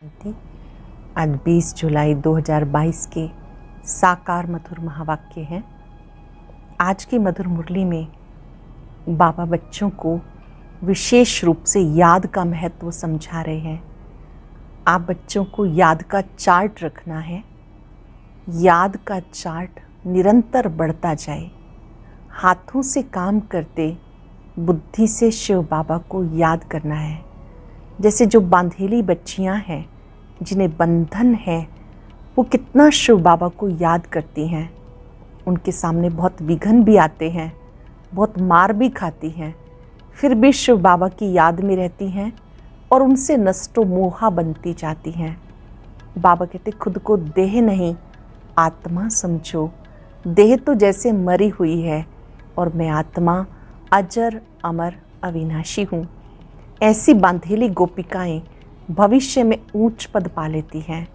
थी। आज 20 जुलाई 2022 के साकार मधुर महावाक्य हैं। आज की मधुर मुरली में बाबा बच्चों को विशेष रूप से याद का महत्व समझा रहे हैं। आप बच्चों को याद का चार्ट रखना है। याद का चार्ट निरंतर बढ़ता जाए। हाथों से काम करते बुद्धि से शिव बाबा को याद करना है। जैसे जो बांधेली बच्चियां हैं जिन्हें बंधन है, वो कितना शिव बाबा को याद करती हैं। उनके सामने बहुत विघ्न भी आते हैं, बहुत मार भी खाती हैं, फिर भी शिव बाबा की याद में रहती हैं और उनसे नष्टो मोहा बनती जाती हैं। बाबा कहते खुद को देह नहीं आत्मा समझो। देह तो जैसे मरी हुई है और मैं आत्मा अजर अमर अविनाशी हूँ। ऐसी बांधेली गोपिकाएं भविष्य में ऊंच पद पा लेती हैं।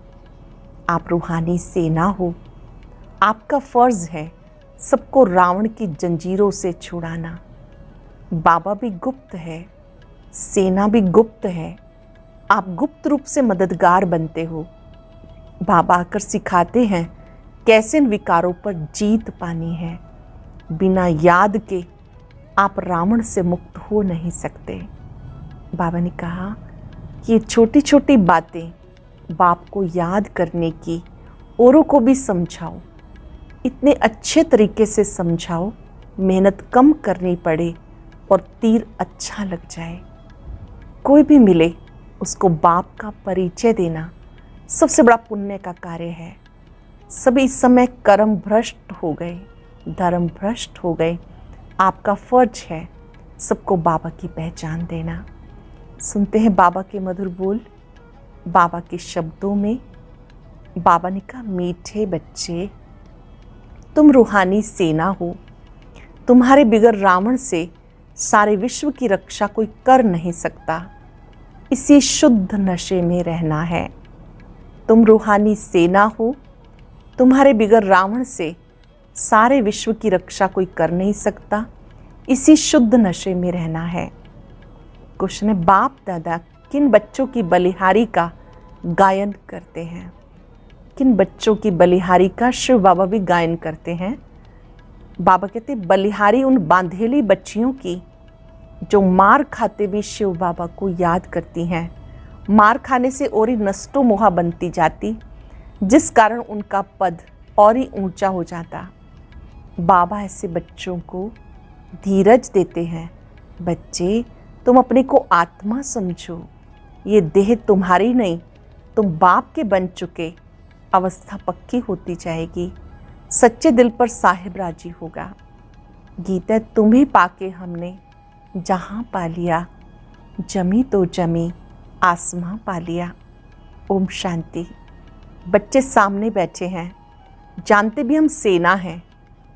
आप रूहानी सेना हो। आपका फर्ज है सबको रावण की जंजीरों से छुड़ाना। बाबा भी गुप्त है, सेना भी गुप्त है। आप गुप्त रूप से मददगार बनते हो। बाबा आकर सिखाते हैं कैसे इन विकारों पर जीत पानी है। बिना याद के आप रावण से मुक्त हो नहीं सकते। बाबा ने कहा कि ये छोटी छोटी बातें बाप को याद करने की औरों को भी समझाओ। इतने अच्छे तरीके से समझाओ, मेहनत कम करनी पड़े और तीर अच्छा लग जाए। कोई भी मिले उसको बाप का परिचय देना सबसे बड़ा पुण्य का कार्य है। सभी इस समय कर्म भ्रष्ट हो गए, धर्म भ्रष्ट हो गए। आपका फर्ज है सबको बाबा की पहचान देना। सुनते हैं बाबा के मधुर बोल। बाबा के शब्दों में बाबा ने कहा, मीठे बच्चे तुम रूहानी सेना हो। तुम्हारे बिगड़ रावण से सारे विश्व की रक्षा कोई कर नहीं सकता। इसी शुद्ध नशे में रहना है। तुम रूहानी सेना हो। तुम्हारे बिगड़ रावण से सारे विश्व की रक्षा कोई कर नहीं सकता। इसी शुद्ध नशे में रहना है। क्वेश्चन है, बाप दादा किन बच्चों की बलिहारी का गायन करते हैं? किन बच्चों की बलिहारी का शिव बाबा भी गायन करते हैं? बाबा कहते बलिहारी उन बांधेली बच्चियों की जो मार खाते भी शिव बाबा को याद करती हैं। मार खाने से और ही नष्टो मोहा बनती जाती, जिस कारण उनका पद और ही ऊंचा हो जाता। बाबा ऐसे बच्चों को धीरज देते हैं। बच्चे तुम अपने को आत्मा समझो। ये देह तुम्हारी नहीं, तुम बाप के बन चुके। अवस्था पक्की होती जाएगी। सच्चे दिल पर साहिब राजी होगा। गीता तुम्हें पाके हमने जहाँ पा लिया, जमी तो जमी आसमां पा लिया। ओम शांति। बच्चे सामने बैठे हैं, जानते भी हम सेना हैं।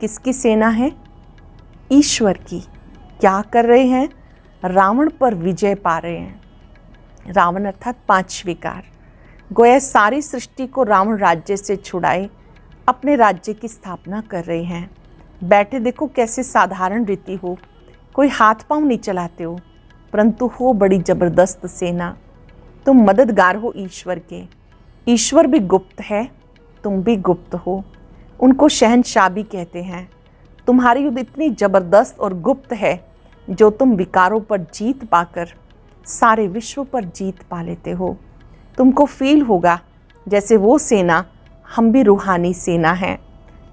किसकी सेना है? ईश्वर की। क्या कर रहे हैं? रावण पर विजय पा रहे हैं। रावण अर्थात 5 विकार। गोया सारी सृष्टि को रावण राज्य से छुड़ाए अपने राज्य की स्थापना कर रहे हैं। बैठे देखो कैसे साधारण रीति हो, कोई हाथ पांव नहीं चलाते हो, परंतु हो बड़ी जबरदस्त सेना। तुम मददगार हो ईश्वर के। ईश्वर भी गुप्त है, तुम भी गुप्त हो। उनको शहंशाह भी कहते हैं। तुम्हारी युद्ध इतनी जबरदस्त और गुप्त है जो तुम विकारों पर जीत पाकर सारे विश्व पर जीत पा लेते हो। तुमको फील होगा जैसे वो सेना हम भी रूहानी सेना हैं।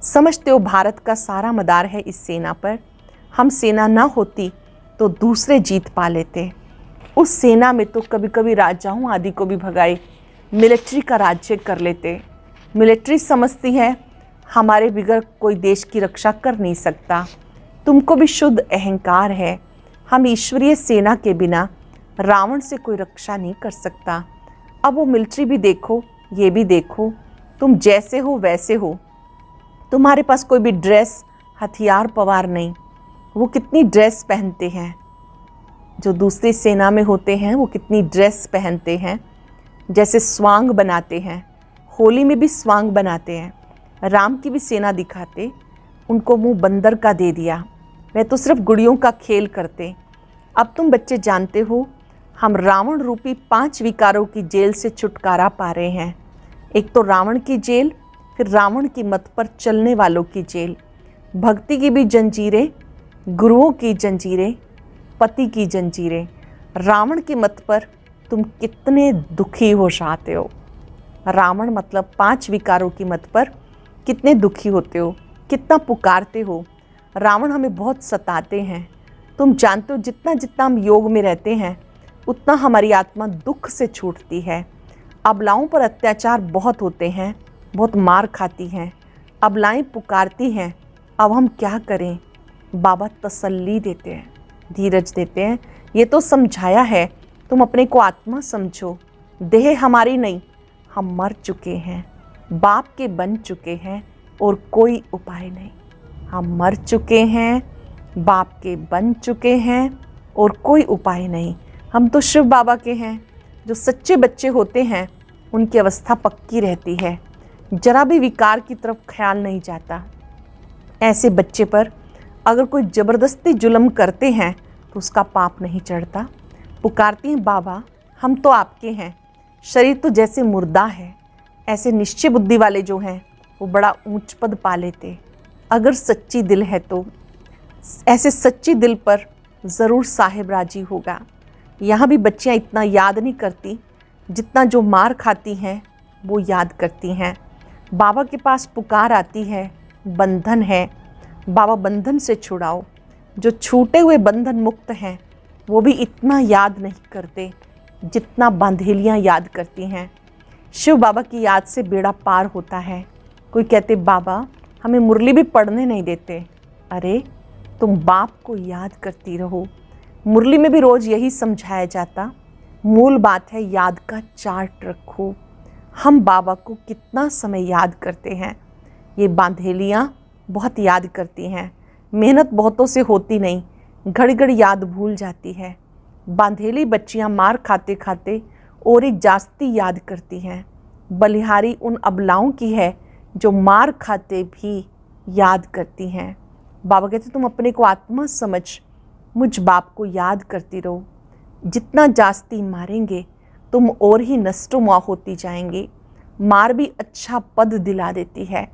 समझते हो भारत का सारा मदार है इस सेना पर। हम सेना ना होती तो दूसरे जीत पा लेते। उस सेना में तो कभी कभी राजाओं आदि को भी भगाए मिलिट्री का राज्य कर लेते। मिलिट्री समझती है हमारे बिगड़ कोई देश की रक्षा कर नहीं सकता। तुमको भी शुद्ध अहंकार है। हम ईश्वरीय सेना के बिना रावण से कोई रक्षा नहीं कर सकता। अब वो मिलिट्री भी देखो, ये भी देखो, तुम जैसे हो वैसे हो। तुम्हारे पास कोई भी ड्रेस हथियार पवार नहीं। वो कितनी ड्रेस पहनते हैं, जो दूसरी सेना में होते हैं वो कितनी ड्रेस पहनते हैं। जैसे स्वांग बनाते हैं, होली में भी स्वांग बनाते हैं। राम की भी सेना दिखाते, उनको मुंह बंदर का दे दिया। वह तो सिर्फ गुड़ियों का खेल करते। अब तुम बच्चे जानते हो हम रावण रूपी 5 विकारों की जेल से छुटकारा पा रहे हैं। एक तो रावण की जेल, फिर रावण की मत पर चलने वालों की जेल, भक्ति की भी जंजीरें, गुरुओं की जंजीरें, पति की जंजीरें। रावण की मत पर तुम कितने दुखी हो जाते हो। रावण मतलब 5 विकारों की मत पर कितने दुखी होते हो, कितना पुकारते हो। रावण हमें बहुत सताते हैं। तुम जानते हो जितना जितना हम योग में रहते हैं उतना हमारी आत्मा दुख से छूटती है। अबलाओं पर अत्याचार बहुत होते हैं, बहुत मार खाती हैं। अबलाएं पुकारती हैं, अब हम क्या करें। बाबा तसल्ली देते हैं, धीरज देते हैं। ये तो समझाया है, तुम अपने को आत्मा समझो। देह हमारी नहीं, हम मर चुके हैं, बाप के बन चुके हैं और कोई उपाय नहीं। हम मर चुके हैं, बाप के बन चुके हैं और कोई उपाय नहीं। हम तो शिव बाबा के हैं। जो सच्चे बच्चे होते हैं उनकी अवस्था पक्की रहती है, जरा भी विकार की तरफ ख्याल नहीं जाता। ऐसे बच्चे पर अगर कोई ज़बरदस्ती जुल्म करते हैं तो उसका पाप नहीं चढ़ता। पुकारती हैं बाबा हम तो आपके हैं, शरीर तो जैसे मुर्दा है। ऐसे निश्चय बुद्धि वाले जो हैं वो बड़ा ऊंच पद पा लेते अगर सच्ची दिल है तो। ऐसे सच्ची दिल पर ज़रूर साहिब राजी होगा। यहाँ भी बच्चियाँ इतना याद नहीं करती जितना जो मार खाती हैं वो याद करती हैं। बाबा के पास पुकार आती है, बंधन है, बाबा बंधन से छुड़ाओ। जो छूटे हुए बंधन मुक्त हैं वो भी इतना याद नहीं करते जितना बांधेलियाँ याद करती हैं। शिव बाबा की याद से बेड़ा पार होता है। कोई कहते बाबा हमें मुरली भी पढ़ने नहीं देते। अरे तुम बाप को याद करती रहो। मुरली में भी रोज़ यही समझाया जाता। मूल बात है याद का चार्ट रखो। हम बाबा को कितना समय याद करते हैं। ये बांधेलियाँ बहुत याद करती हैं। मेहनत बहुतों से होती नहीं, घड़ी घड़ी याद भूल जाती है। बांधेली बच्चियाँ मार खाते खाते और एक जास्ती याद करती हैं। बलिहारी उन अबलाओं की है जो मार खाते भी याद करती हैं। बाबा कहते तुम अपने को आत्मा समझ, मुझ बाप को याद करती रहो। जितना जास्ती मारेंगे तुम और ही नष्टोमुआ होती जाएंगे। मार भी अच्छा पद दिला देती है।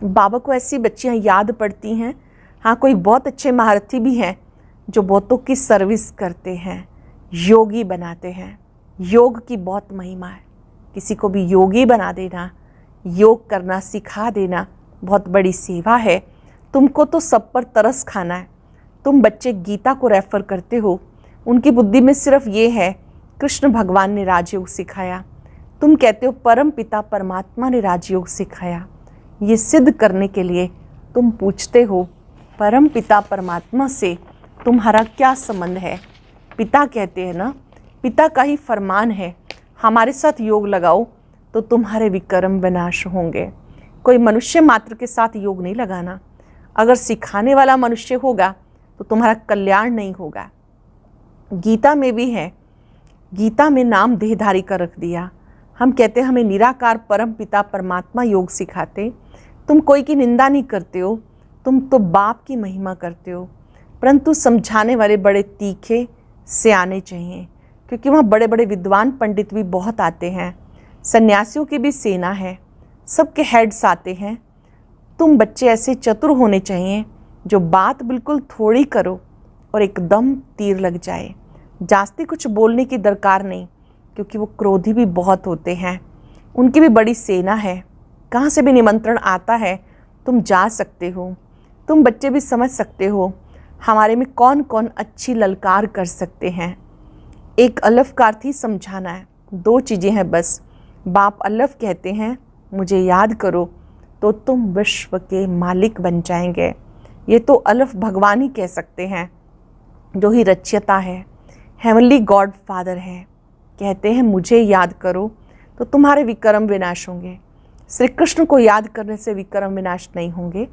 बाबा को ऐसी बच्चियाँ याद पड़ती हैं। हाँ, कोई बहुत अच्छे महारथी भी हैं जो बहुतों की सर्विस करते हैं, योगी बनाते हैं। योग की बहुत महिमा है। किसी को भी योगी बना देना, योग करना सिखा देना बहुत बड़ी सेवा है। तुमको तो सब पर तरस खाना है। तुम बच्चे गीता को रेफ़र करते हो, उनकी बुद्धि में सिर्फ ये है कृष्ण भगवान ने राजयोग सिखाया। तुम कहते हो परम पिता परमात्मा ने राजयोग सिखाया। ये सिद्ध करने के लिए तुम पूछते हो परम पिता परमात्मा से तुम्हारा क्या संबंध है। पिता कहते हैं ना, पिता का ही फरमान है हमारे साथ योग लगाओ तो तुम्हारे विकर्म विनाश होंगे। कोई मनुष्य मात्र के साथ योग नहीं लगाना। अगर सिखाने वाला मनुष्य होगा तो तुम्हारा कल्याण नहीं होगा। गीता में भी है, गीता में नाम देहधारी का रख दिया। हम कहते हैं हमें निराकार परम पिता परमात्मा योग सिखाते। तुम कोई की निंदा नहीं करते हो, तुम तो बाप की महिमा करते हो। परंतु समझाने वाले बड़े तीखे सियाने चाहिए, क्योंकि वहाँ बड़े बड़े विद्वान पंडित भी बहुत आते हैं। सन्यासियों की भी सेना है, सबके हेड्स आते हैं। तुम बच्चे ऐसे चतुर होने चाहिए जो बात बिल्कुल थोड़ी करो और एकदम तीर लग जाए। जास्ती कुछ बोलने की दरकार नहीं, क्योंकि वो क्रोधी भी बहुत होते हैं। उनकी भी बड़ी सेना है। कहाँ से भी निमंत्रण आता है तुम जा सकते हो। तुम बच्चे भी समझ सकते हो हमारे में कौन कौन अच्छी ललकार कर सकते हैं। एक अलफ का अर्थ ही समझाना है। 2 चीज़ें हैं बस। बाप अलफ कहते हैं मुझे याद करो तो तुम विश्व के मालिक बन जाएंगे। ये तो अलफ भगवान ही कह सकते हैं, जो ही रच्यता है, हेवनली गॉड फादर है। कहते हैं मुझे याद करो तो तुम्हारे विकर्म विनाश होंगे। श्री कृष्ण को याद करने से विकर्म विनाश नहीं होंगे।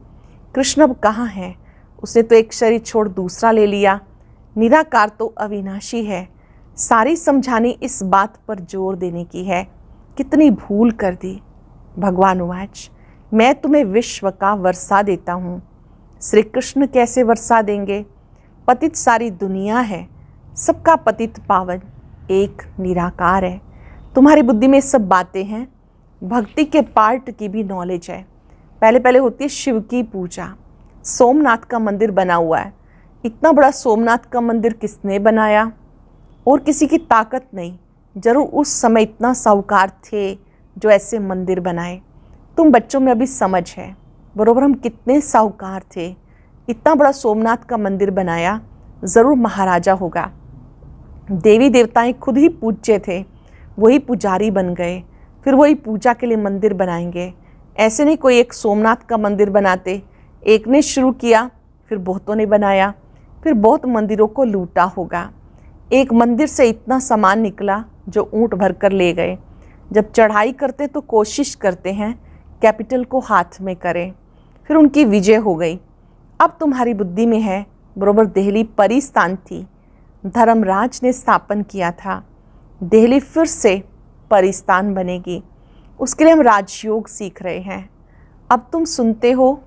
कृष्ण अब कहाँ है? उसने तो एक शरीर छोड़ दूसरा ले लिया। निराकार तो अविनाशी है। सारी समझानी इस बात पर जोर देने की है। कितनी भूल कर दी। भगवान उवाच मैं तुम्हें विश्व का वर्षा देता हूँ। श्री कृष्ण कैसे वर्षा देंगे? पतित सारी दुनिया है, सबका पतित पावन। एक निराकार है। तुम्हारी बुद्धि में सब बातें हैं। भक्ति के पार्ट की भी नॉलेज है। पहले पहले होती है शिव की पूजा। सोमनाथ का मंदिर बना हुआ है। इतना बड़ा सोमनाथ का मंदिर किसने बनाया? और किसी की ताकत नहीं। जरूर उस समय इतना साहूकार थे जो ऐसे मंदिर बनाए। तुम बच्चों में अभी समझ है बरोबर हम कितने साहूकार थे। इतना बड़ा सोमनाथ का मंदिर बनाया, ज़रूर महाराजा होगा। देवी देवताएं खुद ही पूज्य थे, वही पुजारी बन गए, फिर वही पूजा के लिए मंदिर बनाएंगे। ऐसे नहीं कोई एक सोमनाथ का मंदिर बनाते, एक ने शुरू किया फिर बहुतों ने बनाया, फिर बहुत मंदिरों को लूटा होगा। एक मंदिर से इतना सामान निकला जो ऊंट भर कर ले गए। जब चढ़ाई करते तो कोशिश करते हैं कैपिटल को हाथ में करें, फिर उनकी विजय हो गई। अब तुम्हारी बुद्धि में है बरोबर दिल्ली परिस्थान थी, धर्मराज ने स्थापन किया था। दिल्ली फिर से परिस्थान बनेगी, उसके लिए हम राजयोग सीख रहे हैं। अब तुम सुनते हो,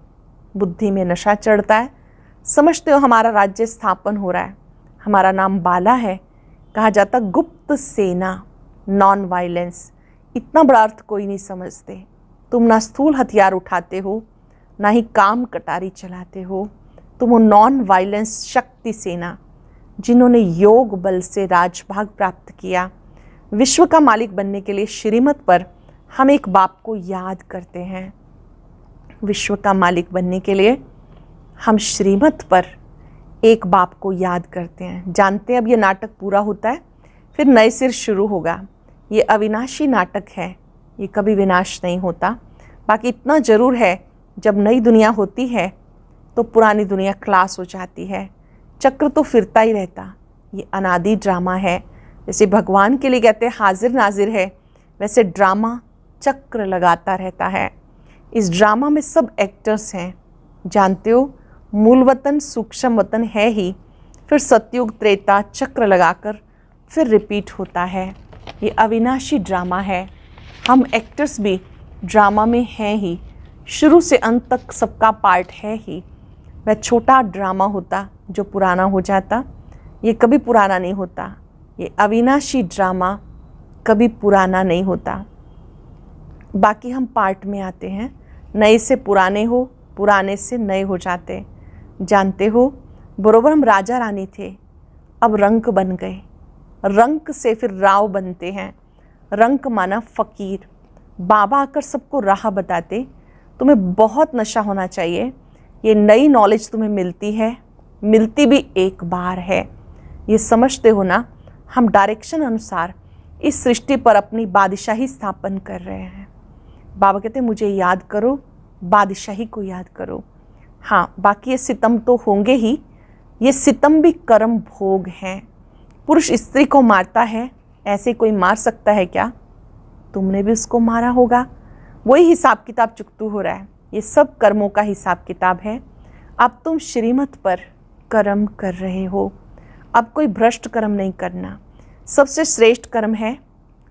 बुद्धि में नशा चढ़ता है, समझते हो हमारा राज्य स्थापन हो रहा है, हमारा नाम बाला है। कहा जाता गुप्त सेना, नॉन वायलेंस। इतना बड़ा अर्थ कोई नहीं समझते। तुम ना स्थूल हथियार उठाते हो, ना ही काम कटारी चलाते हो। तुम हो नॉन वायलेंस शक्ति सेना, जिन्होंने योग बल से राजभाग प्राप्त किया। विश्व का मालिक बनने के लिए श्रीमत पर हम एक बाप को याद करते हैं। विश्व का मालिक बनने के लिए हम श्रीमत पर एक बाप को याद करते हैं। जानते हैं अब ये नाटक पूरा होता है, फिर नए सिर शुरू होगा। ये अविनाशी नाटक है, ये कभी विनाश नहीं होता। बाकी इतना ज़रूर है, जब नई दुनिया होती है तो पुरानी दुनिया क्लास हो जाती है। चक्र तो फिरता ही रहता। ये अनादि ड्रामा है। जैसे भगवान के लिए कहते हैं हाजिर नाजिर है, वैसे ड्रामा चक्र लगाता रहता है। इस ड्रामा में सब एक्टर्स हैं। जानते हो मूल वतन सूक्ष्म वतन है ही, फिर सतयुग त्रेता चक्र लगाकर फिर रिपीट होता है। ये अविनाशी ड्रामा है। हम एक्टर्स भी ड्रामा में हैं ही, शुरू से अंत तक सबका पार्ट है ही। वह छोटा ड्रामा होता जो पुराना हो जाता, ये कभी पुराना नहीं होता। ये अविनाशी ड्रामा कभी पुराना नहीं होता। बाकी हम पार्ट में आते हैं, नए से पुराने हो, पुराने से नए हो जाते। जानते हो बरोबर हम राजा रानी थे, अब रंक बन गए। रंक से फिर राव बनते हैं। रंक माना फ़कीर। बाबा आकर सबको राह बताते। तुम्हें बहुत नशा होना चाहिए। ये नई नॉलेज तुम्हें मिलती है, मिलती भी एक बार है। ये समझते हो ना, हम डायरेक्शन अनुसार इस सृष्टि पर अपनी बादशाही स्थापन कर रहे हैं। बाबा कहते हैं मुझे याद करो, बादशाही को याद करो। हाँ, बाकी ये सितम तो होंगे ही। ये सितम भी कर्म भोग हैं। पुरुष स्त्री को मारता है, ऐसे कोई मार सकता है क्या? तुमने भी उसको मारा होगा। वही हिसाब किताब चुकतू हो रहा है। ये सब कर्मों का हिसाब किताब है। अब तुम श्रीमत पर कर्म कर रहे हो। अब कोई भ्रष्ट कर्म नहीं करना। सबसे श्रेष्ठ कर्म है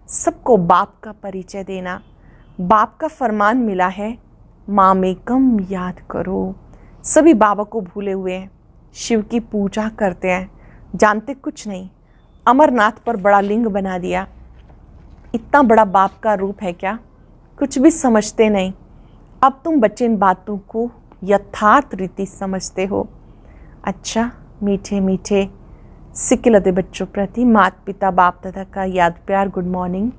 सबको बाप का परिचय देना। बाप का फरमान मिला है, मामेकम याद करो। सभी बाबा को भूले हुए हैं, शिव की पूजा करते हैं, जानते कुछ नहीं। अमरनाथ पर बड़ा लिंग बना दिया। इतना बड़ा बाप का रूप है क्या? कुछ भी समझते नहीं। अब तुम बच्चे इन बातों को यथार्थ रीति समझते हो। अच्छा, मीठे मीठे सिक्किलते बच्चों प्रति माता पिता बाप दादा का याद प्यार गुड मॉर्निंग।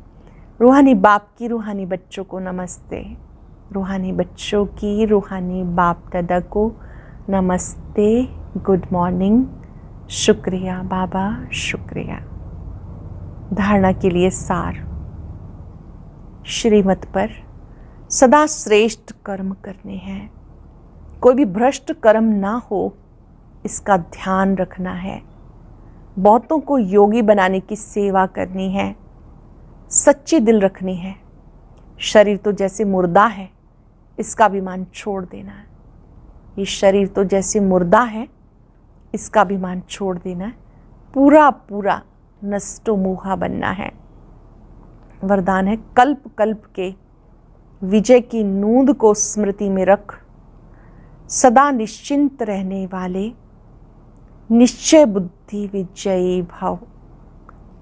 रूहानी बाप की रूहानी बच्चों को नमस्ते। रूहानी बच्चों की रूहानी बाप दादा को नमस्ते, गुड मॉर्निंग। शुक्रिया बाबा, शुक्रिया। धारणा के लिए सार। श्रीमत पर सदा श्रेष्ठ कर्म करने हैं। कोई भी भ्रष्ट कर्म ना हो, इसका ध्यान रखना है। बहुतों को योगी बनाने की सेवा करनी है, सच्ची दिल रखनी है। शरीर तो जैसे मुर्दा है, इसका अभिमान छोड़ देना है। ये शरीर तो जैसे मुर्दा है, इसका अभिमान छोड़ देना है। पूरा पूरा नष्टो मोहा बनना है। वरदान है कल्प कल्प के विजय की नूंद को स्मृति में रख, सदा निश्चिंत रहने वाले निश्चय बुद्धि विजयी भाव।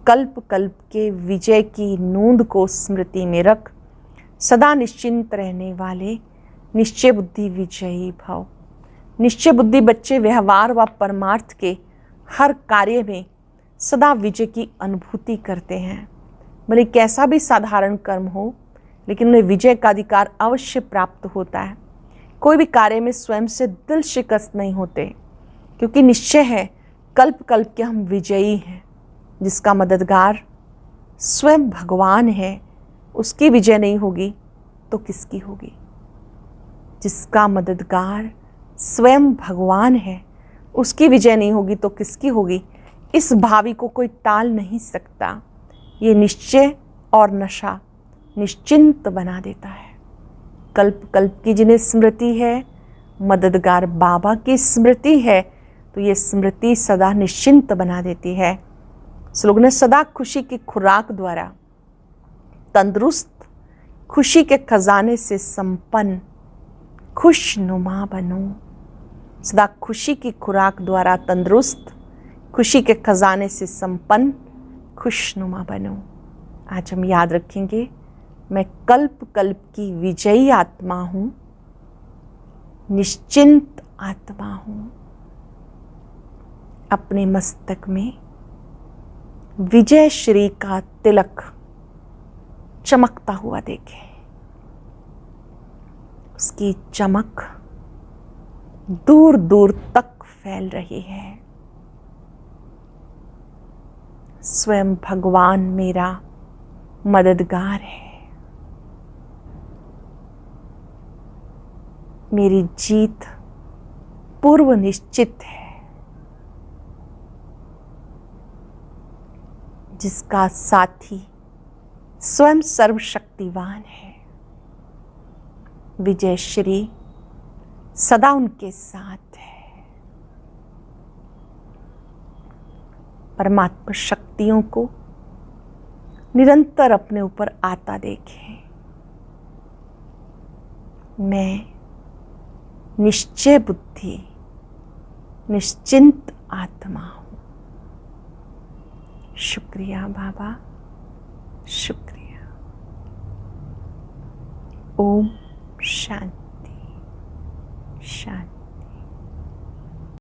कल्प कल्प के विजय की नूंद को स्मृति में रख सदा निश्चिंत रहने वाले निश्चय बुद्धि विजयी भव। निश्चय बुद्धि बच्चे व्यवहार व परमार्थ के हर कार्य में सदा विजय की अनुभूति करते हैं। भले कैसा भी साधारण कर्म हो, लेकिन उन्हें विजय का अधिकार अवश्य प्राप्त होता है। कोई भी कार्य में स्वयं से दिल शिकस्त नहीं होते, क्योंकि निश्चय है कल्प कल्प के हम विजयी हैं। जिसका मददगार स्वयं भगवान है, उसकी विजय नहीं होगी तो किसकी होगी? जिसका मददगार स्वयं भगवान है, उसकी विजय नहीं होगी तो किसकी होगी? इस भावी को कोई टाल नहीं सकता। ये निश्चय और नशा निश्चिंत बना देता है। कल्प कल्प की जिन्हें स्मृति है, मददगार बाबा की स्मृति है, तो ये स्मृति सदा निश्चिंत बना देती है। श्लोक ने सदा खुशी की खुराक द्वारा तंदुरुस्त, खुशी के खजाने से संपन्न, खुशनुमा बनो। सदा खुशी की खुराक द्वारा तंदुरुस्त, खुशी के खजाने से संपन्न, खुशनुमा बनो। आज हम याद रखेंगे, मैं कल्प कल्प की विजयी आत्मा हूँ, निश्चिंत आत्मा हूँ। अपने मस्तक में विजय श्री का तिलक चमकता हुआ देखें। उसकी चमक दूर दूर तक फैल रही है। स्वयं भगवान मेरा मददगार है। मेरी जीत पूर्व निश्चित है। जिसका साथी स्वयं सर्वशक्तिवान है, विजय श्री सदा उनके साथ है। परमात्मा शक्तियों को निरंतर अपने ऊपर आता देखें। मैं निश्चय बुद्धि, निश्चिंत आत्मा हूँ। शुक्रिया बाबा, शुक्रिया। ओम शांति शांति।